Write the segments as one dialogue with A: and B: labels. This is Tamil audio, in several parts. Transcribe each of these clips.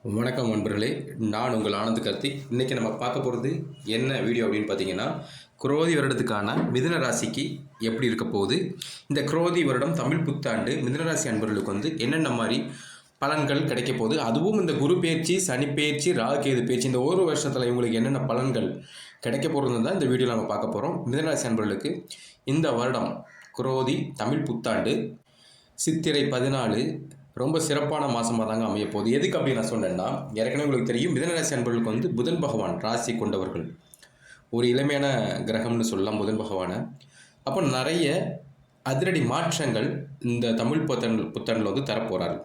A: வணக்கம் நண்பர்களே, நான் உங்கள் ஆனந்த் கார்த்திக். இன்றைக்கி நம்ம பார்க்க போகிறது என்ன வீடியோ அப்படின்னு பார்த்தீங்கன்னா, குரோதி வருடத்துக்கான மிதுன ராசிக்கு எப்படி இருக்க போகுது, இந்த குரோதி வருடம் தமிழ் புத்தாண்டு மிதுன ராசி அன்பர்களுக்கு என்னென்ன மாதிரி பலன்கள் கிடைக்க போகுது, அதுவும் இந்த குரு பயிற்சி, சனி பயிற்சி, ராகு கேது பயிற்சி இந்த ஒரு வருஷத்தில் இவங்களுக்கு என்னென்ன பலன்கள் கிடைக்க போகிறது தான் இந்த வீடியோவில் நம்ம பார்க்க போகிறோம். மிதுன ராசி அன்பர்களுக்கு இந்த வருடம் குரோதி தமிழ் புத்தாண்டு சித்திரை 14 ரொம்ப சிறப்பான மாதமாக தாங்க அமைய போகுது. எதுக்கு அப்படி நான் சொன்னேன்னா, ஏற்கனவே உங்களுக்கு தெரியும் மிதுனராசி அன்பர்களுக்கு புதன் பகவான் ராசி கொண்டவர்கள், ஒரு இளமையான கிரகம்னு சொல்லலாம் புதன் பகவானை. அப்போ நிறைய அதிரடி மாற்றங்கள் இந்த தமிழ் புத்தாண்டில் தரப்போகிறாரு.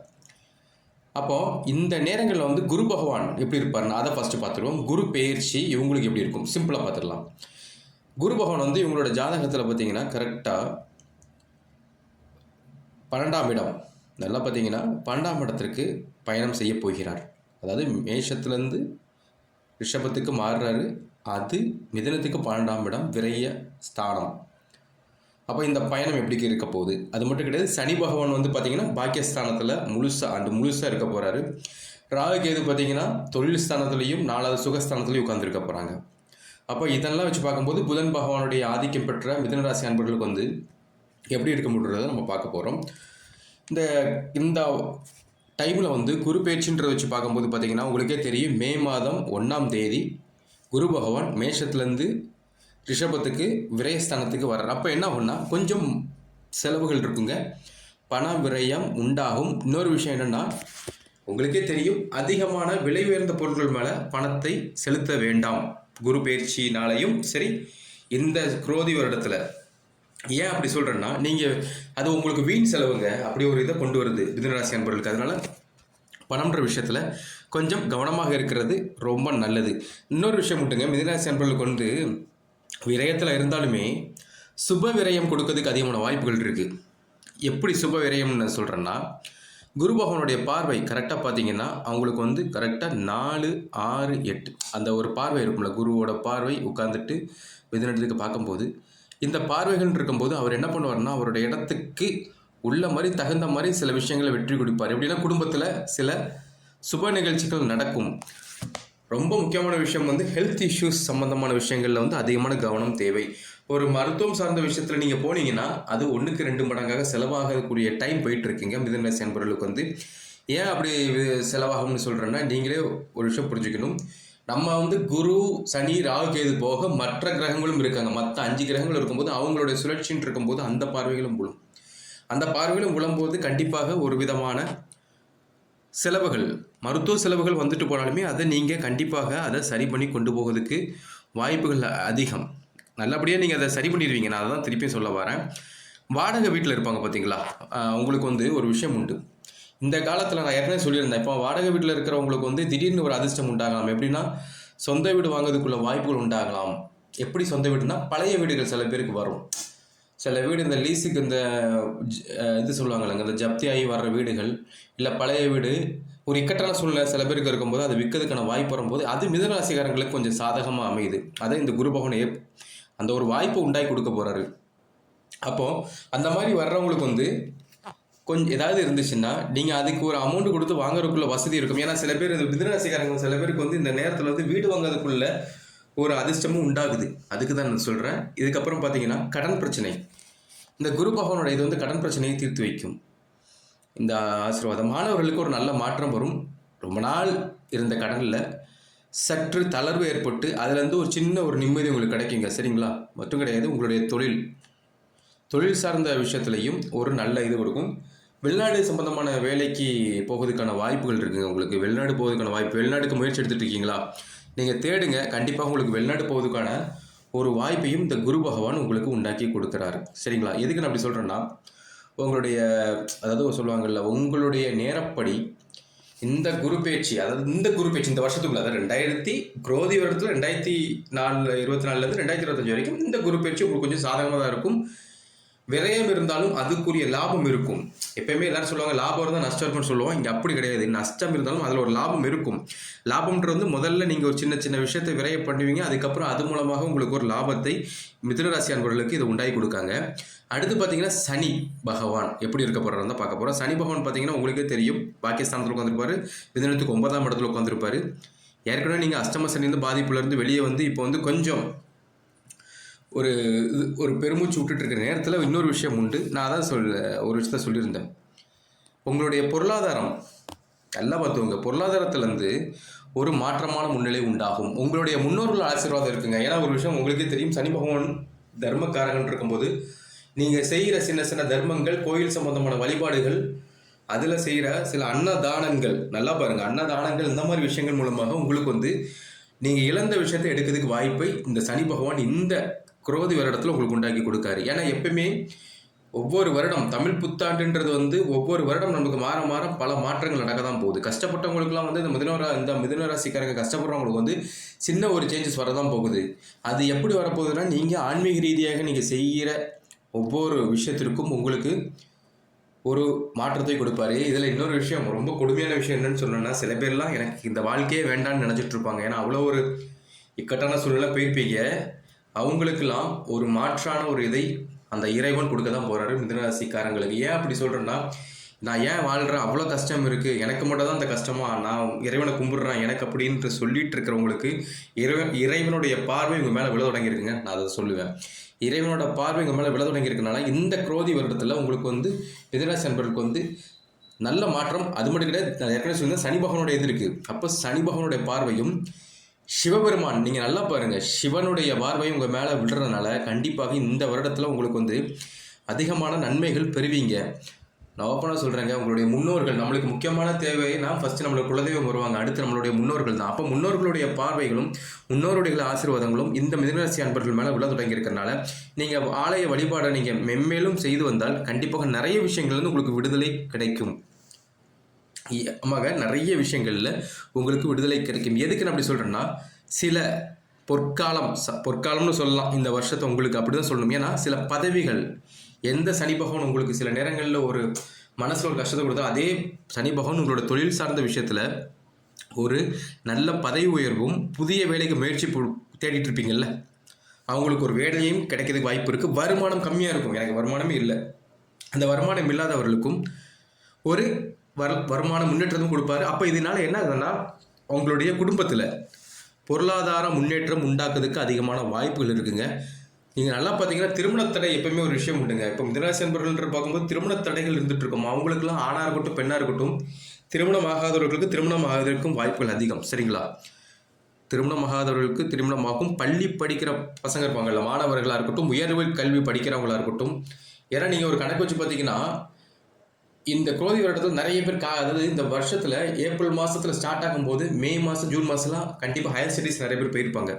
A: அப்போது இந்த நேரங்களில் குரு பகவான் எப்படி இருப்பார்னா அதை ஃபஸ்ட்டு பார்த்துருவோம். குரு பெயர்ச்சி இவங்களுக்கு எப்படி இருக்கும் சிம்பிளாக பார்த்துடலாம். குரு பகவான் இவங்களோட ஜாதகத்தில் பார்த்தீங்கன்னா கரெக்டாக 12ஆம் இடம், நல்லா பார்த்தீங்கன்னா 12ஆம் இடத்திற்கு பயணம் செய்ய போகிறார். அதாவது மேஷத்துலேருந்து ரிஷபத்துக்கு மாறுறாரு. அது மிதுனத்துக்கு 12ஆம் இடம் விரைய ஸ்தானம். அப்போ இந்த பயணம் எப்படி இருக்க போகுது அது மட்டும் கிடையாது. சனி பகவான் பார்த்தீங்கன்னா பாக்கியஸ்தானத்தில் முழுசாக இருக்க போகிறாரு. ராகு கேது பார்த்தீங்கன்னா தொழில் ஸ்தானத்துலேயும் 4வது சுகஸ்தானத்துலேயும் உட்காந்துருக்க போகிறாங்க. அப்போ இதெல்லாம் வச்சு பார்க்கும்போது புதன் பகவானுடைய ஆதிக்கம் பெற்ற மிதுனராசி அன்பர்களுக்கு எப்படி இருக்க முடியுறதை நம்ம பார்க்க போகிறோம். இந்த டைமில் குரு பேச்சுன்றதை வச்சு பார்க்கும்போது பார்த்தீங்கன்னா உங்களுக்கே தெரியும், மே மாதம் 1ஆம் தேதி குரு பகவான் மேஷத்துலேருந்து ரிஷபத்துக்கு விரயஸ்தானத்துக்கு வர்றார். அப்போ என்ன ஆகும்னா கொஞ்சம் செலவுகள் இருக்குங்க, பண விரயம் உண்டாகும். இன்னொரு விஷயம் என்னென்னா, உங்களுக்கே தெரியும் அதிகமான விலை உயர்ந்த பொருட்கள் மேலே பணத்தை செலுத்த வேண்டாம். குரு பயிற்சினாலையும் சரி, இந்த குரோதி வருடத்தில் ஏன் அப்படி சொல்கிறேன்னா, நீங்கள் அது உங்களுக்கு வீண் செலவுங்க. அப்படி ஒரு இதை கொண்டு வருது மிதுனராசி அன்பர்களுக்கு. அதனால் பணம்ன்ற விஷயத்தில் கொஞ்சம் கவனமாக இருக்கிறது ரொம்ப நல்லது. இன்னொரு விஷயம் மட்டுங்க, மிதுனராசி அன்பர்களுக்கு விரயத்தில் இருந்தாலுமே சுப விரயம் கொடுக்கறதுக்கு அதிகமான வாய்ப்புகள் இருக்குது. எப்படி சுப விரயம்னு சொல்கிறேன்னா, குரு பகவானுடைய பார்வை கரெக்டாக பார்த்தீங்கன்னா அவங்களுக்கு கரெக்டாக 4, 6, 8 அந்த ஒரு பார்வை இருக்கும்ல, குருவோட பார்வை உட்காந்துட்டு மிதுனத்துக்கு பார்க்கும்போது இந்த பார்வைகள் இருக்கும்போது அவர் என்ன பண்ணுவார்னா, அவருடைய இடத்துக்கு உள்ள மாதிரி தகுந்த மாதிரி சில விஷயங்களை வெற்றி கொடுப்பார். எப்படின்னா குடும்பத்தில் சில சுப நிகழ்ச்சிகள் நடக்கும். ரொம்ப முக்கியமான விஷயம் ஹெல்த் இஷ்யூஸ் சம்மந்தமான விஷயங்களில் அதிகமான கவனம் தேவை. ஒரு மருத்துவம் சார்ந்த விஷயத்தில் நீங்கள் போனீங்கன்னா அது 1க்கு 2 மடங்காக செலவாகக்கூடிய டைம் போயிட்டுருக்கீங்க. மிதுனராசி அன்பர்களுக்கு ஏன் அப்படி செலவாகும்னு சொல்கிறேன்னா, நீங்களே ஒரு விஷயம் புரிஞ்சுக்கணும். நம்ம குரு, சனி, ராகு கேது போக மற்ற கிரகங்களும் இருக்காங்க. மற்ற 5 கிரகங்கள் இருக்கும்போது அவங்களுடைய சுழற்சின்னு இருக்கும்போது அந்த பார்வைகளும் விழும். அந்த பார்வைகளும் விழும்போது கண்டிப்பாக ஒரு விதமான செலவுகள், மருத்துவ செலவுகள் போனாலுமே அதை நீங்கள் கண்டிப்பாக அதை சரி பண்ணி கொண்டு போகிறதுக்கு வாய்ப்புகள் அதிகம். நல்லபடியாக நீங்கள் அதை சரி பண்ணிடுவீங்க. நான் அதை தான் திருப்பியும் சொல்ல வரேன். வாடகை வீட்டில் இருப்பாங்க பார்த்தீங்களா, உங்களுக்கு ஒரு விஷயம் உண்டு. இந்த காலத்தில் நான் ஏற்கனவே சொல்லியிருந்தேன், இப்போ வாடகை வீட்டில் இருக்கிறவங்களுக்கு திடீர்னு ஒரு அதிர்ஷ்டம் உண்டாகலாம். எப்படின்னா, சொந்த வீடு வாங்குறதுக்குள்ள வாய்ப்புகள் உண்டாகலாம். எப்படி சொந்த வீடுனா, பழைய வீடுகள் சில பேருக்கு வரும். சில வீடு இந்த லீஸுக்கு இந்த இது சொல்லுவாங்கல்லங்க, இந்த ஜப்தியாகி வர்ற வீடுகள், இல்லை பழைய வீடு ஒரு இக்கட்டான சூழ்நிலை சில பேருக்கு இருக்கும்போது அது விற்கிறதுக்கான வாய்ப்பு வரும்போது அது மிதுனராசிக்காரங்களுக்கு கொஞ்சம் சாதகமாக அமையுது. அதை இந்த குரு பகவான் அந்த ஒரு வாய்ப்பை உண்டாக்கி கொடுக்க போகிறாரு. அப்போது அந்த மாதிரி வர்றவங்களுக்கு கொஞ்சம் ஏதாவது இருந்துச்சுன்னா நீங்கள் அதுக்கு ஒரு அமௌண்ட் கொடுத்து வாங்குறதுக்குள்ள வசதி இருக்கும். ஏன்னா சில பேர் இந்த மிதுனராசிக்காரங்க சில பேருக்கு இந்த நேரத்தில் வீடு வாங்குறதுக்குள்ள ஒரு அதிர்ஷ்டமும் உண்டாகுது. அதுக்கு தான் நான் சொல்கிறேன். இதுக்கப்புறம் பார்த்தீங்கன்னா கடன் பிரச்சனை, இந்த குரு பகவானோட இது கடன் பிரச்சனையை தீர்த்து வைக்கும். இந்த ஆசீர்வாதம் மாணவர்களுக்கு ஒரு நல்ல மாற்றம் வரும். ரொம்ப நாள் இருந்த கடனில் சற்று தளர்வு ஏற்பட்டு அதுலேருந்து ஒரு சின்ன ஒரு நிம்மதி உங்களுக்கு கிடைக்குங்க. சரிங்களா? மட்டும் கிடையாது, உங்களுடைய தொழில் சார்ந்த விஷயத்துலையும் ஒரு நல்ல இது கொடுக்கும். வெளிநாடு சம்பந்தமான வேலைக்கு போவதுக்கான வாய்ப்புகள் இருக்குங்க. உங்களுக்கு வெளிநாடு போவதுக்கான வாய்ப்பு, வெளிநாடுக்கு முயற்சி எடுத்துகிட்டு இருக்கீங்களா, நீங்கள் தேடுங்க. கண்டிப்பாக உங்களுக்கு வெளிநாடு போவதுக்கான ஒரு வாய்ப்பையும் இந்த குரு பகவான் உங்களுக்கு உண்டாக்கி கொடுக்குறாரு. சரிங்களா? எதுக்கு நான் அப்படி சொல்கிறேன்னா, உங்களுடைய அதாவது சொல்லுவாங்கள்ல, உங்களுடைய நேரப்படி இந்த குரு பேச்சு, அதாவது இந்த குரு பேச்சு இந்த வருஷத்துக்குள்ள, அதாவது குரோதி வருடத்தில் 2024 2025 வரைக்கும் இந்த குரு பேச்சு உங்களுக்கு கொஞ்சம் சாதகமாக தான் இருக்கும். விரயம் இருந்தாலும் அதுக்குரிய லாபம் இருக்கும். எப்பயுமே எல்லாரும் சொல்லுவாங்க லாபம் இருந்தால் நஷ்டம் இருக்குன்னு சொல்லுவோம். இங்கே அப்படி கிடையாது. நஷ்டம் இருந்தாலும் அதில் ஒரு லாபம் இருக்கும். லாபம்ன்றது முதல்ல நீங்கள் ஒரு சின்ன விஷயத்தை விரயம் பண்ணுவீங்க. அதுக்கப்புறம் அது மூலமாக உங்களுக்கு ஒரு லாபத்தை மிதுனராசி அன்பர்களுக்கு இதை உண்டாகி கொடுக்காங்க. அடுத்து பார்த்தீங்கன்னா சனி பகவான் எப்படி இருக்க போகிறாரு தான் பார்க்க போகிறோம். சனி பகவான் பார்த்தீங்கன்னா உங்களுக்கே தெரியும், பாகிஸ்தானத்தில் உட்காந்துருப்பாரு, மிதுனத்துக்கு 9ஆம் இடத்துல உட்காந்துருப்பாரு. ஏற்கனவே நீங்கள் அஷ்டம சனிலேருந்து பாதிப்புலேருந்து வெளியே வந்து இப்போ வந்து கொஞ்சம் ஒரு ஒரு பெருமூச்சு விட்டுட்டு இருக்கிற நேரத்தில் இன்னொரு விஷயம் உண்டு. நான் அதான் ஒரு விஷயத்த சொல்லியிருந்தேன். உங்களுடைய பொருளாதாரம் நல்லா பார்த்துவங்க, பொருளாதாரத்திலேருந்து ஒரு மாற்றமான முன்னிலை உண்டாகும். உங்களுடைய முன்னோர்கள் ஆசீர்வாதம் இருக்குங்க. ஏன்னா ஒரு விஷயம் உங்களுக்கே தெரியும், சனி பகவான் தர்மக்காரகன் இருக்கும்போது நீங்கள் செய்கிற சின்ன சின்ன தர்மங்கள், கோயில் சம்பந்தமான வழிபாடுகள், அதில் செய்கிற சில அன்னதானங்கள், நல்லா பாருங்கள், அன்னதானங்கள் இந்த மாதிரி விஷயங்கள் மூலமாக உங்களுக்கு வந்து நீங்கள் இழந்த விஷயத்தை எடுக்கிறதுக்கு வாய்ப்பை இந்த சனி பகவான் இந்த குரோதி வருடத்தில் உங்களுக்கு உண்டாக்கி கொடுக்காரு. ஏன்னா எப்பவுமே ஒவ்வொரு வருடம் தமிழ் புத்தாண்டுன்றது வந்து ஒவ்வொரு வருடம் நமக்கு மாற மாற பல மாற்றங்கள் நடக்க தான் போகுது. கஷ்டப்பட்டவங்களுக்குலாம் வந்து இந்த மிதுன ராசிக்காரங்க கஷ்டப்படுறவங்களுக்கு வந்து சின்ன ஒரு சேஞ்சஸ் வரதான் போகுது. அது எப்படி வரப்போகுதுன்னா, நீங்கள் ஆன்மீக ரீதியாக நீங்கள் செய்கிற ஒவ்வொரு விஷயத்திற்கும் உங்களுக்கு ஒரு மாற்றத்தை கொடுப்பாரு. இதில் இன்னொரு விஷயம், ரொம்ப கொடுமையான விஷயம் என்னன்னு சொன்னோன்னா, சில பேர்லாம் எனக்கு இந்த வாழ்க்கையே வேண்டான்னு நினச்சிட்டு இருப்பாங்க. ஏன்னா அவ்வளோ ஒரு இக்கட்டான சூழ்நிலை போயிருப்பீங்க. அவங்களுக்கெல்லாம் ஒரு மாற்றான ஒரு இதை அந்த இறைவன் கொடுக்க தான் போகிறாரு மிதுனராசிக்காரங்களுக்கு. ஏன் அப்படி சொல்கிறேன்னா, நான் ஏன் வாழ்கிறேன், அவ்வளோ கஷ்டம் இருக்குது, எனக்கு மட்டும் தான் அந்த கஷ்டமா, நான் இறைவனை கும்பிடுறேன் எனக்கு அப்படின்ட்டு சொல்லிட்டு இருக்கிறவங்களுக்கு இறைவனுடைய பார்வை உங்கள் மேலே விழ தொடங்கியிருக்குங்க. நான் அதை சொல்லுவேன். இறைவனோட பார்வை உங்கள் மேலே விழ தொடங்கியிருக்கனால இந்த குரோதி வருடத்தில் உங்களுக்கு வந்து மிதுனராசி அன்பர்களுக்கு வந்து நல்ல மாற்றம். அது மட்டும் கிடையாது, நான் ஏற்கனவே சொல்லியிருந்தேன், சனி பகவானுடைய இது இருக்குது. அப்போ சனி பகவானுடைய பார்வையும் சிவபெருமான், நீங்கள் நல்லா பாருங்கள், சிவனுடைய பார்வையும் உங்கள் மேலே விடுறதுனால கண்டிப்பாக இந்த வருடத்தில் உங்களுக்கு வந்து அதிகமான நன்மைகள் பெறுவீங்க. நான் ஓப்பனாக சொல்கிறேங்க, உங்களுடைய முன்னோர்கள் நம்மளுக்கு முக்கியமான தேவைனா ஃபஸ்ட்டு நம்மளோட குலதெய்வம் வருவாங்க, அடுத்து நம்மளுடைய முன்னோர்கள் தான். அப்போ முன்னோர்களுடைய பார்வைகளும் முன்னோருடைய ஆசீர்வாதங்களும் இந்த மிதுனராசி அன்பர்கள் மேலே விழ தொடங்கி இருக்கிறனால நீங்கள் ஆலய வழிபாடை நீங்கள் மென்மேலும் செய்து வந்தால் கண்டிப்பாக நிறைய விஷயங்கள் வந்து உங்களுக்கு விடுதலை கிடைக்கும். ஆமாங்க, நிறைய விஷயங்களில் உங்களுக்கு விடுதலை கிடைக்கும். எதுக்கு நான் அப்படி சொல்கிறேன்னா, சில பொற்காலம்னு சொல்லலாம் இந்த வருஷத்தை, உங்களுக்கு அப்படி தான் சொல்லணும். ஏன்னா சில பதவிகள், எந்த சனி பகவான் உங்களுக்கு சில நேரங்களில் ஒரு மனசில் ஒரு கஷ்டத்தை கொடுத்தா, அதே சனி பகவான் உங்களோட தொழில் சார்ந்த விஷயத்தில் ஒரு நல்ல பதவி உயர்வும், புதிய வேலைக்கு முயற்சி தேடிட்டு இருப்பீங்கள்ல, அவங்களுக்கு ஒரு வேலையும் கிடைக்கிறதுக்கு வாய்ப்பு இருக்குது. வருமானம் கம்மியாக இருக்கும், எனக்கு வருமானமே இல்லை, அந்த வருமானம் இல்லாதவர்களுக்கும் ஒரு வருமான முன்னேற்றமும் கொடுப்பாரு. அப்போ இதனால் என்ன ஆகுதுன்னா, உங்களுடைய குடும்பத்தில் பொருளாதார முன்னேற்றம் உண்டாக்குறதுக்கு அதிகமான வாய்ப்புகள் இருக்குங்க. நீங்கள் நல்லா பார்த்தீங்கன்னா, திருமணத்தடை எப்பவுமே ஒரு விஷயம் உண்டுங்க. இப்போ மிதுனராசி அன்பர்கள் பார்க்கும்போது திருமணத்தடைகள் இருந்துட்டு இருக்கும். அவங்களுக்குலாம் ஆணாக இருக்கட்டும் பெண்ணாக இருக்கட்டும், திருமணம் ஆகாதவர்களுக்கு திருமணம் ஆவதற்கும் வாய்ப்புகள் அதிகம். சரிங்களா? திருமணம் ஆகாதவர்களுக்கு திருமணமாகும். பள்ளி படிக்கிற பசங்க இருப்பாங்கல்ல, மாணவர்களாக இருக்கட்டும், உயர்வு கல்வி படிக்கிறவங்களாக இருக்கட்டும். ஏன்னா நீங்கள் ஒரு கணக்கு வச்சு பார்த்தீங்கன்னா, இந்த குரோதி வருடத்தில் நிறைய பேர் அதாவது இந்த வருஷத்தில் ஏப்ரல் மாதத்தில் ஸ்டார்ட் ஆகும்போது மே மாதம் ஜூன் மாதம்லாம் கண்டிப்பாக ஹையர் ஸ்டடீஸ் நிறைய பேர் போயிருப்பாங்க.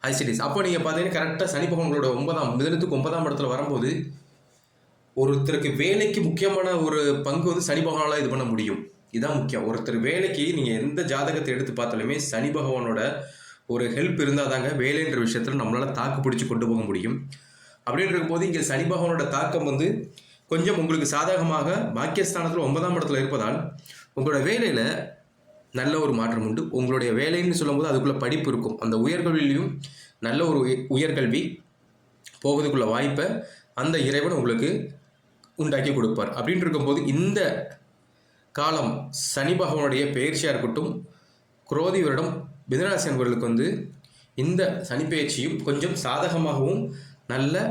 A: ஹையர் ஸ்டடீஸ் அப்போ நீங்கள் பார்த்தீங்கன்னா கரெக்டாக சனி பகவானோட மிதுனத்துக்கு 9ஆம் இடத்துல வரும்போது ஒருத்தருக்கு வேலைக்கு முக்கியமான ஒரு பங்கு வந்து சனி பகவானால் இது பண்ண முடியும். இதுதான் முக்கியம். ஒருத்தர் வேலைக்கு நீங்கள் எந்த ஜாதகத்தை எடுத்து பார்த்தாலுமே சனி பகவானோட ஒரு ஹெல்ப் இருந்தால் தாங்க வேலைன்ற விஷயத்தில் நம்மளால் தாக்கு பிடிச்சி கொண்டு போக முடியும். அப்படின்னு இருக்கும்போது இங்கே சனி பகவானோட தாக்கம் வந்து கொஞ்சம் உங்களுக்கு சாதகமாக பாக்கியஸ்தானத்தில் 9ஆம் இடத்துல இருப்பதால் உங்களோட வேலையில் நல்ல ஒரு மாற்றம் உண்டு. உங்களுடைய வேலைன்னு சொல்லும்போது அதுக்குள்ளே படிப்பு இருக்கும். அந்த உயர்கல்வியிலையும் நல்ல ஒரு உயர்கல்வி போகிறதுக்குள்ள வாய்ப்பை அந்த இறைவன் உங்களுக்கு உண்டாக்கி கொடுப்பார். அப்படின்னு இருக்கும்போது இந்த காலம் சனி பகவானுடைய பெயர்ச்சியாக இருக்கட்டும், குரோதி வருடம் மிதுனராசி அன்பர்களுக்கு வந்து இந்த சனி பெயர்ச்சியும் கொஞ்சம் சாதகமாகவும் நல்ல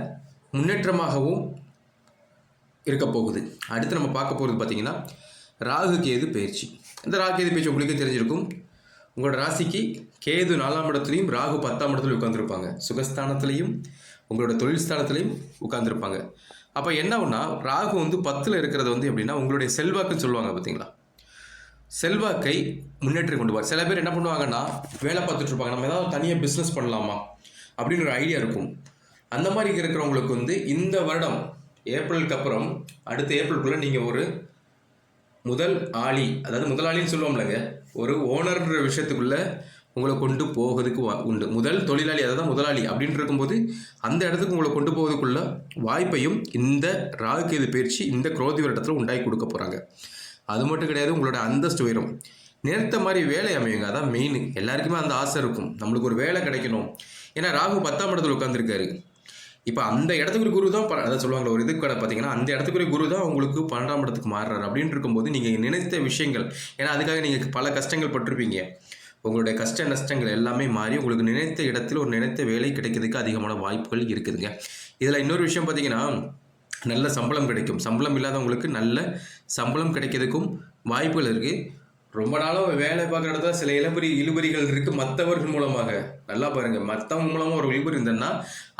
A: முன்னேற்றமாகவும் இருக்க போகுது. அடுத்து நம்ம பார்க்க போகிறது பார்த்தீங்கன்னா ராகு கேது பயிற்சி. இந்த ராகு கேது பயிற்சி உங்களுக்கே தெரிஞ்சிருக்கும். உங்களோட ராசிக்கு கேது 4ஆம் இடத்துலையும் ராகு 10ஆம் இடத்துலையும் உட்காந்துருப்பாங்க. சுகஸ்தானத்துலையும் உங்களோட தொழில் ஸ்தானத்துலையும் உட்காந்துருப்பாங்க. அப்போ என்ன ஆகுனா, ராகு வந்து 10ல் இருக்கிறது வந்து எப்படின்னா உங்களுடைய செல்வாக்குன்னு சொல்லுவாங்க பார்த்தீங்களா, செல்வாக்கை முன்னேற்றி கொண்டு வர. சில பேர் என்ன பண்ணுவாங்கன்னா, வேலை பார்த்துட்டு இருப்பாங்க, நம்ம ஏதாவது தனியாக பிஸ்னஸ் பண்ணலாமா அப்படின்னு ஒரு ஐடியா இருக்கும். அந்த மாதிரி இருக்கிறவங்களுக்கு வந்து இந்த வருடம் ஏப்ரலுக்கு அப்புறம் அடுத்த ஏப்ரலுக்குள்ளே நீங்கள் ஒரு முதல் ஆளி, அதாவது முதலாளின்னு சொல்லுவோம்லங்க, ஒரு ஓனர்ன்ற விஷயத்துக்குள்ளே உங்களை கொண்டு போகிறதுக்கு உண்டு. முதல் தொழிலாளி, அதாவது முதலாளி அப்படின்னு இருக்கும்போது அந்த இடத்துக்கு உங்களை கொண்டு போவதுக்குள்ள வாய்ப்பையும் இந்த ராகு கேது பயிற்சி இந்த குரோதி வருடத்தில் உண்டாக்கி கொடுக்க போகிறாங்க. அது மட்டும் கிடையாது, உங்களோட அந்தஸ்து உயரும். நேர்த்த மாதிரி வேலை அமையுங்க. அதான் மெயின். எல்லாருக்குமே அந்த ஆசை இருக்கும், நம்மளுக்கு ஒரு வேலை கிடைக்கணும். ஏன்னா ராகு 10ஆம் இடத்துல உட்காந்துருக்காரு. இப்போ அந்த இடத்துக்குரிய குரு தான் அதான் சொல்லுவாங்க ஒரு இதுக்கு பார்த்தீங்கன்னா அந்த இடத்துக்குரிய குரு தான் உங்களுக்கு 12ஆம் இடத்துக்கு மாறுறாரு அப்படின்னு இருக்கும்போது நீங்கள் நினைத்த விஷயங்கள், ஏன்னா அதுக்காக நீங்கள் பல கஷ்டங்கள் பட்டிருப்பீங்க, உங்களுடைய கஷ்ட நஷ்டங்கள் எல்லாமே மாறி உங்களுக்கு நினைத்த இடத்தில் ஒரு நினைத்த வேலை கிடைக்கிறதுக்கு அதிகமான வாய்ப்புகள் இருக்குதுங்க. இதில் இன்னொரு விஷயம் பார்த்தீங்கன்னா நல்ல சம்பளம் கிடைக்கும். சம்பளம் இல்லாதவங்களுக்கு நல்ல சம்பளம் கிடைக்கிறதுக்கும் வாய்ப்புகள் இருக்குது. ரொம்ப நாளாக வேலை பார்க்குற இடத்துல சில இழுபறிகள் இருக்குது மற்றவர்கள் மூலமாக. நல்லா பாருங்கள், மற்றவங்க மூலமாக ஒரு இழுபறி இருந்ததுன்னா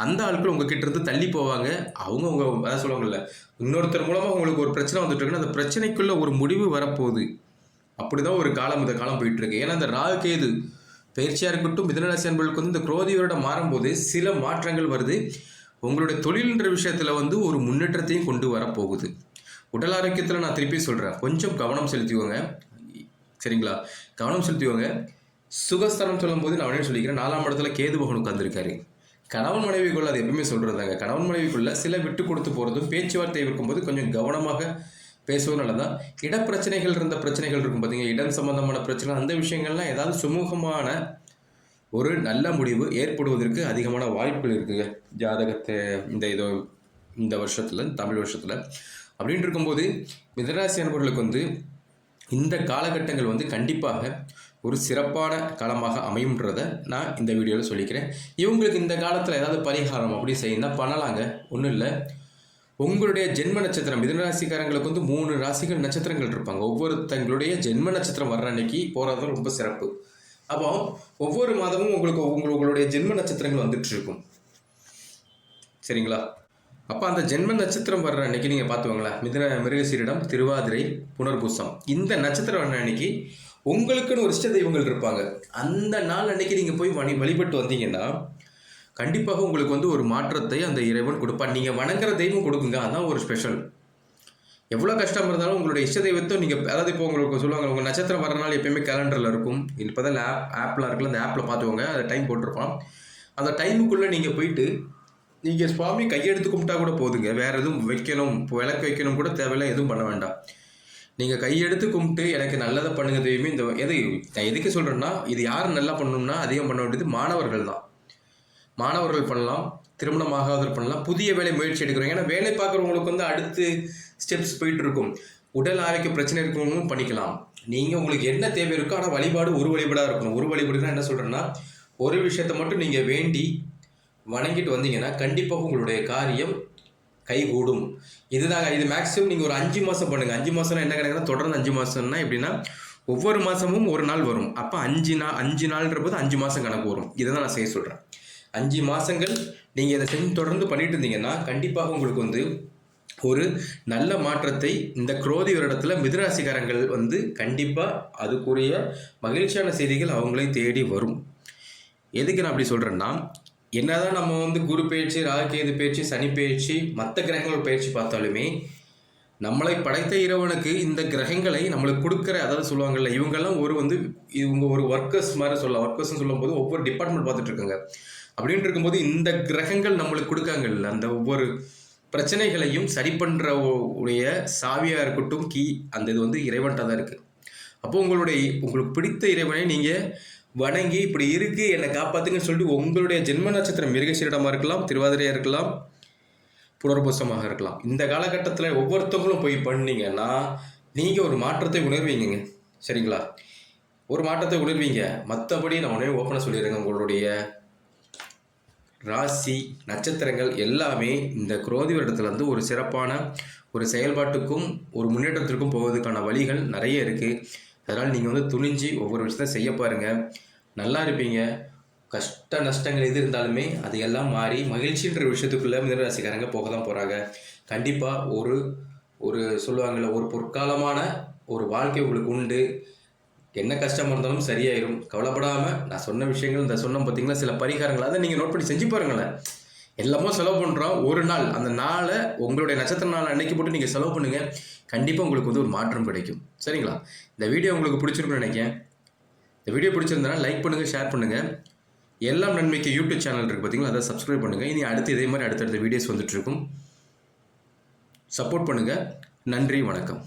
A: அந்த ஆட்கள் உங்ககிட்ட இருந்து தள்ளி போவாங்க. அவங்க அதான் சொல்லுவாங்கல்ல, இன்னொருத்தர் மூலமாக உங்களுக்கு ஒரு பிரச்சனை வந்துட்டு இருக்குன்னா அந்த பிரச்சனைக்குள்ள ஒரு முடிவு வரப்போகுது. அப்படிதான் ஒரு காலம் இந்த காலம் போயிட்டு இருக்கு. ஏன்னா இந்த ராகு கேது பயிற்சியாக இருக்கட்டும், மிதுன ராசி அன்பர்களுக்கு வந்து இந்த குரோதி வருடம் மாறும்போது சில மாற்றங்கள் வருது. உங்களுடைய தொழில்ன்ற விஷயத்தில் வந்து ஒரு முன்னேற்றத்தையும் கொண்டு வரப்போகுது. உடல் ஆரோக்கியத்தில் நான் திருப்பி சொல்கிறேன், கொஞ்சம் கவனம் செலுத்திக்கோங்க. சரிங்களா? கவனம் செலுத்திக்கோங்க. சுகஸ்தானம் சொல்லும்போது நான் உடனே சொல்லிக்கிறேன், 4ஆம் இடத்துல கேது பகவான் உட்காந்துருக்காரு. கணவன் மனைவிக்குள்ள அது எப்பவுமே சொல்கிறதாங்க, கணவன் மனைவிக்குள்ள சில விட்டு கொடுத்து போகிறதும் பேச்சுவார்த்தை இருக்கும்போது கொஞ்சம் கவனமாக பேசுவது நல்லதான். இடப்பிரச்சனைகள் இருந்த பிரச்சனைகள் இருக்கும் பார்த்தீங்கன்னா, இடம் சம்பந்தமான பிரச்சனை, அந்த விஷயங்கள்லாம் ஏதாவது சுமூகமான ஒரு நல்ல முடிவு ஏற்படுவதற்கு அதிகமான வாய்ப்புகள் இருக்குங்க ஜாதகத்தை இந்த வருஷத்தில், தமிழ் வருஷத்தில். அப்படின்னு இருக்கும்போது மிதுனராசி அன்பர்களுக்கு வந்து இந்த காலகட்டங்கள் வந்து கண்டிப்பாக ஒரு சிறப்பான காலமாக அமையும்ன்றதை நான் இந்த வீடியோவில் சொல்லிக்கிறேன். இவங்களுக்கு இந்த காலத்தில் ஏதாவது பரிகாரம் அப்படி செய்யணும்னா பண்ணலாங்க, ஒன்றும் இல்லை. உங்களுடைய ஜென்ம நட்சத்திரம், மிதுனராசிக்காரங்களுக்கு வந்து 3 ராசிகள் நட்சத்திரங்கள் இருப்பாங்க. ஒவ்வொருத்தங்களுடைய ஜென்ம நட்சத்திரம் வர்ற அன்னைக்கு போகிறது ரொம்ப சிறப்பு. அப்போ ஒவ்வொரு மாதமும் உங்களுடைய ஜென்ம நட்சத்திரங்கள் வந்துட்டு இருக்கும். சரிங்களா? அப்போ அந்த ஜென்ம நட்சத்திரம் வர்ற அன்னைக்கு நீங்கள் பார்த்துவாங்களா, மிருகசீரிடம், திருவாதிரை, புனர்பூசம், இந்த நட்சத்திரம் வர்ற அன்னைக்கு உங்களுக்குன்னு ஒரு இஷ்ட தெய்வங்கள் இருப்பாங்க. அந்த நாள் அன்னைக்கு நீங்கள் போய் வழிபட்டு வந்தீங்கன்னா கண்டிப்பாக உங்களுக்கு வந்து ஒரு மாற்றத்தை அந்த இறைவன் கொடுப்பான். நீங்கள் வணங்குற தெய்வம் கொடுக்குங்க, அதுதான் ஒரு ஸ்பெஷல். எவ்வளோ கஷ்டம் இருந்தாலும் உங்களுடைய இஷ்ட தெய்வத்தை நீங்கள், அதாவது இப்போ உங்களுக்கு சொல்லுவாங்க உங்கள் நட்சத்திரம் வர நாள் எப்பயுமே கேலண்டரில் இருக்கும். இப்போ தான் ஆப்லாம் இருக்குல்ல, அந்த ஆப்பில் பார்த்துக்கோங்க, அதை டைம் போட்டிருப்பான். அந்த டைமுக்குள்ளே நீங்கள் போயிட்டு நீங்கள் சுவாமி கையெடுத்து கும்பிட்டா கூட போதுங்க. வேறு எதுவும் வைக்கணும், விளக்கு வைக்கணும் கூட தேவையில்லை, எதுவும் பண்ண வேண்டாம். நீங்கள் கையெடுத்து கும்பிட்டு எனக்கு நல்லதை பண்ணுங்க தெய்வமே. நான் எதுக்கு சொல்கிறேன்னா, இது யார் நல்லா பண்ணணும்னா அதிகம் பண்ண வேண்டியது மாணவர்கள் தான். மாணவர்கள் பண்ணலாம், திருமணம் ஆகாதவர் பண்ணலாம், புதிய வேலை முயற்சி எடுக்கிறோம். ஏன்னா வேலை பார்க்குறவங்களுக்கு வந்து அடுத்து ஸ்டெப்ஸ் போயிட்டு இருக்கும். உடல் ஆரோக்கிய பிரச்சனை இருக்கவங்களும் பண்ணிக்கலாம். நீங்கள் உங்களுக்கு என்ன தேவை இருக்கோ, ஆனால் வழிபாடு ஒரு வழிபாடாக இருக்கணும். ஒரு வழிபாடுனா என்ன சொல்கிறேன்னா, ஒரு விஷயத்தை மட்டும் நீங்கள் வேண்டி வணங்கிட்டு வந்தீங்கன்னா கண்டிப்பாக உங்களுடைய காரியம் கைகூடும். இதுதாங்க, இது மேக்ஸிமம் நீங்கள் ஒரு 5 மாதம் பண்ணுங்கள். 5 மாதம்னா என்ன கணக்குனா, தொடர்ந்து 5 மாதம்னா எப்படின்னா ஒவ்வொரு மாதமும் ஒரு நாள் வரும். அப்போ 5 நாள்ன்ற போது 5 மாதம் கணக்கு வரும். இதை தான் நான் செய்ய சொல்கிறேன். 5 மாதங்கள் நீங்கள் இதை செஞ்சு தொடர்ந்து பண்ணிட்டு இருந்தீங்கன்னா கண்டிப்பாக உங்களுக்கு வந்து ஒரு நல்ல மாற்றத்தை இந்த குரோதி வருடத்தில் மிதுனராசிக்காரங்கள் வந்து கண்டிப்பாக அதுக்குரிய மகிழ்ச்சியான செய்திகள் அவங்களே தேடி வரும். எதுக்கு நான் அப்படி சொல்கிறேன்னா, என்னதான் நம்ம வந்து குரு பயிற்சி, ராகுகேது பயிற்சி, சனி பயிற்சி, மற்ற கிரகங்கள் பயிற்சி பார்த்தாலுமே நம்மளை படைத்த இறைவனுக்கு இந்த கிரகங்களை நம்மளுக்கு கொடுக்குற, அதாவது சொல்லுவாங்கல்ல, இவங்கெல்லாம் இவங்க ஒரு ஒர்க்கர்ஸ் மாதிரி சொல்லலாம். ஒர்க்கர்ஸ்ன்னு சொல்லும்போது ஒவ்வொரு டிபார்ட்மெண்ட் பார்த்துட்டு இருக்காங்க. அப்படின்ட்டு இருக்கும்போது இந்த கிரகங்கள் நம்மளுக்கு கொடுக்காங்கல்ல, அந்த ஒவ்வொரு பிரச்சனைகளையும் சரி பண்ணுற உடைய சாவியாக இருக்கட்டும், அந்த இது வந்து இறைவன்கிட்ட தான் இருக்குது. அப்போ உங்களுக்கு பிடித்த இறைவனை நீங்கள் வணங்கி இப்படி இருக்குது என்னை காப்பாற்றுங்கன்னு சொல்லிட்டு உங்களுடைய ஜென்ம நட்சத்திரம் மிருகசீரிடமாக இருக்கலாம், திருவாதிரையாக இருக்கலாம், புனர்பூசமாக இருக்கலாம். இந்த காலகட்டத்தில் ஒவ்வொருத்தவங்களும் போய் பண்ணீங்கன்னா நீங்கள் ஒரு மாற்றத்தை உணர்வீங்க. சரிங்களா? ஒரு மாற்றத்தை உணர்வீங்க. மற்றபடி நான் உடனே ஓப்பனாக சொல்லிடுறேங்க, உங்களுடைய ராசி நட்சத்திரங்கள் எல்லாமே இந்த குரோதி வருடத்தில் வந்து ஒரு சிறப்பான ஒரு செயல்பாட்டுக்கும் ஒரு முன்னேற்றத்திற்கும் போவதற்கான வழிகள் நிறைய இருக்குது. அதனால் நீங்கள் வந்து துணிஞ்சு ஒவ்வொரு விஷயத்தை செய்ய பாருங்கள், நல்லா இருப்பீங்க. கஷ்ட நஷ்டங்கள் எது இருந்தாலுமே அது எல்லாம் மாறி மகிழ்ச்சின்ற விஷயத்துக்குள்ளே மிதுனராசிக்காரங்க போக தான் போகிறாங்க. கண்டிப்பாக ஒரு சொல்லுவாங்கள்ல, ஒரு பொற்காலமான ஒரு வாழ்க்கை உங்களுக்கு உண்டு. என்ன கஷ்டமாக இருந்தாலும் சரியாயிரும், கவலைப்படாமல். நான் சொன்ன விஷயங்கள் இந்த சொன்ன பார்த்தீங்களா சில பரிகாரங்கள், அதை நீங்கள் நோட் பண்ணி செஞ்சு பாருங்களேன். எல்லாமே செலவு பண்ணுறோம், ஒரு நாள் அந்த நாளை உங்களுடைய நட்சத்திர நாள் அன்னைக்கு போட்டு நீங்கள் செலவு பண்ணுங்கள். கண்டிப்பாக உங்களுக்கு வந்து ஒரு மாற்றம் கிடைக்கும். சரிங்களா? இந்த வீடியோ உங்களுக்கு பிடிச்சிருக்குன்னு நினைக்கிறேன். இந்த வீடியோ பிடிச்சிருந்தனா லைக் பண்ணுங்கள், ஷேர் பண்ணுங்கள். எல்லாம் நன்மைக்கு யூடியூப் சேனல் இருக்குது பார்த்தீங்களா, அதை சப்ஸ்கிரைப் பண்ணுங்கள். இனி அடுத்து இதே மாதிரி அடுத்தடுத்த வீடியோஸ் வந்துட்டுருக்கும். சப்போர்ட் பண்ணுங்கள். நன்றி, வணக்கம்.